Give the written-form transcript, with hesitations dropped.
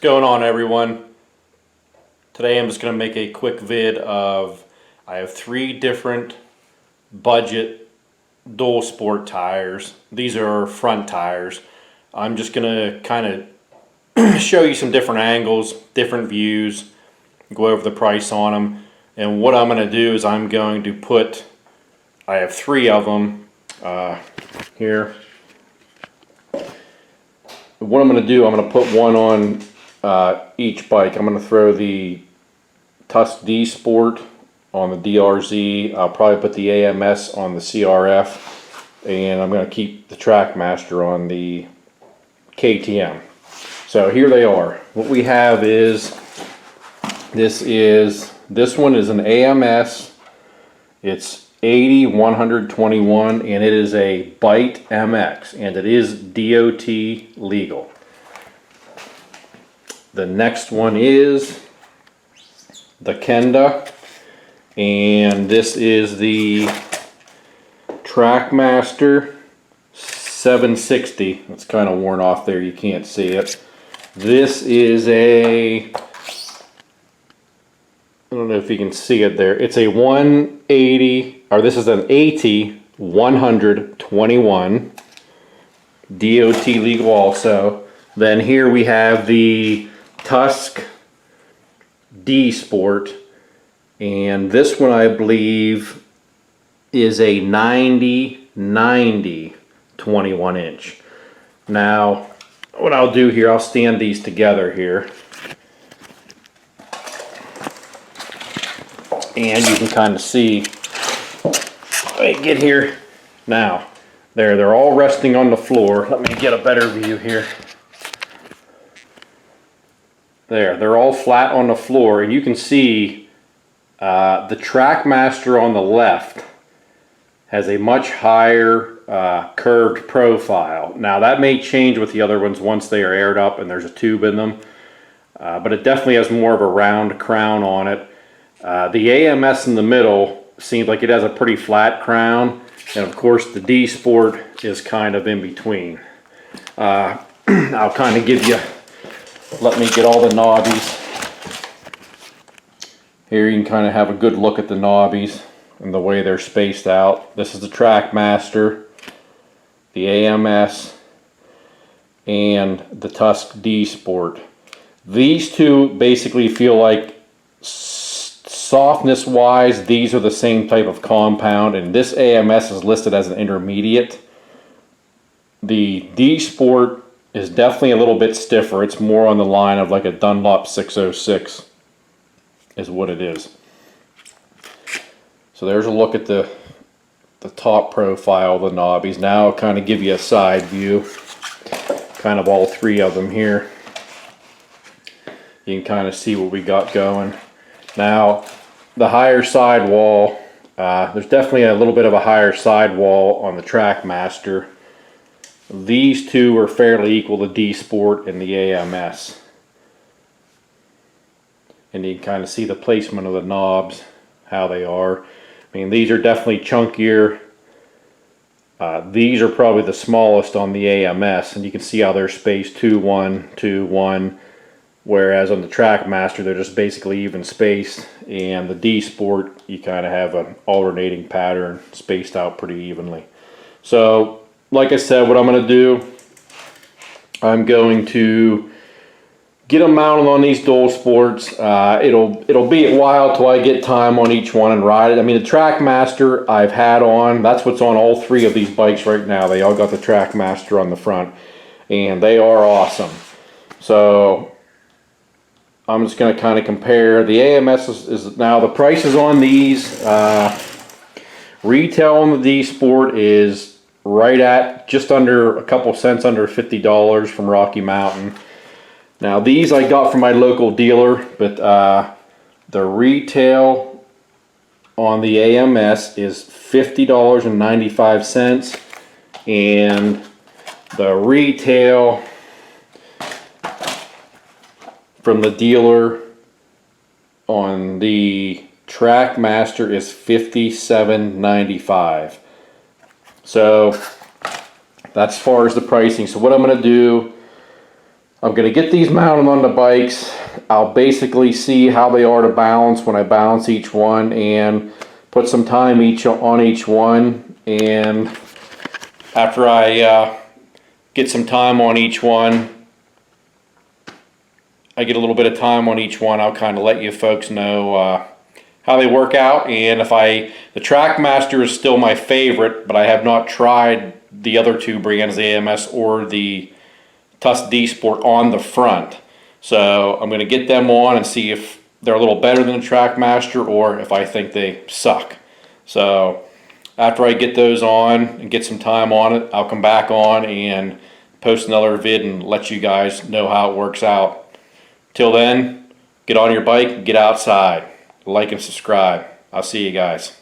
going on, everyone? Today I'm just going to make a quick vid of, I have 3 different budget dual sport tires. These are front tires. I'm just going to kind of show you some different angles, different views, go over the price on them. And what I'm going to do is I'm going to put, I have 3 of them here. What I'm going to do, I'm going to put one on each bike. I'm going to throw the Tusk D Sport on the DRZ. I'll probably put the AMS on the CRF, and I'm going to keep the Trackmaster on the KTM. So here they are. What we have is this one is an AMS. It's 80-121, and it is a Byte MX, and it is DOT legal. The next one is the Kenda, and this is the Trackmaster 760. It's kind of worn off there, you can't see it. This is a, I don't know if you can see it there. It's a 180, or this is an AT-121, DOT legal also. Then here we have the Tusk D Sport, and this one I believe is a 90-90 21 inch. Now what I'll do here, I'll stand these together here, and you can kind of see, let me get here now. They're all resting on the floor. Let me get a better view here. They're all flat on the floor, and you can see the Trackmaster on the left has a much higher curved profile. Now that may change with the other ones once they are aired up and there's a tube in them, but it definitely has more of a round crown on it. The AMS in the middle seems like it has a pretty flat crown, and of course the D Sport is kind of in between. I'll kind of give you, let me get all the knobbies. Here you can kind of have a good look at the knobbies and the way they're spaced out. This is the Trackmaster, the AMS, and the Tusk D Sport. These two basically feel like, softness wise, these are the same type of compound, and this AMS is listed as an intermediate. The D Sport is definitely a little bit stiffer. It's more on the line of like a Dunlop 606 is what it is. So there's a look at the top profile of the knobbies. Now I'll kind of give you a side view, kind of all 3 of them here. You can kind of see what we got going. Now the higher sidewall, there's definitely a little bit of a higher sidewall on the Trackmaster. These two are fairly equal, the D Sport and the AMS. And you can kind of see the placement of the knobs, how they are. I mean, these are definitely chunkier. These are probably the smallest on the AMS, and you can see how they're spaced 2-1, 2-1. Whereas on the Trackmaster, they're just basically even spaced. And the D Sport, you kind of have an alternating pattern spaced out pretty evenly. So, like I said, what I'm going to do, I'm going to get them mounted on these dual sports. It'll be a while till I get time on each one and ride it. I mean, the Trackmaster I've had on, that's what's on all 3 of these bikes right now. They all got the Trackmaster on the front, and they are awesome. So I'm just going to kind of compare. The AMS is now, the prices on these, retail on the D Sport is right at just under a couple cents under $50 from Rocky Mountain. Now these I got from my local dealer, but the retail on the AMS is $50.95, and the retail from the dealer on the Trackmaster is $57.95. So that's as far as the pricing. So what I'm going to do, I'm going to get these mounted on the bikes. I'll basically see how they are to balance when I balance each one and put some time on each one. And after I get some time on each one, I get a little bit of time on each one, I'll kind of let you folks know how they work out. And the Trackmaster is still my favorite, but I have not tried the other two brands, the AMS or the Tusk D Sport on the front. So I'm going to get them on and see if they're a little better than the Trackmaster or if I think they suck. So after I get those on and get some time on it, I'll come back on and post another vid and let you guys know how it works out. Till then, get on your bike, get outside, like and subscribe. I'll see you guys.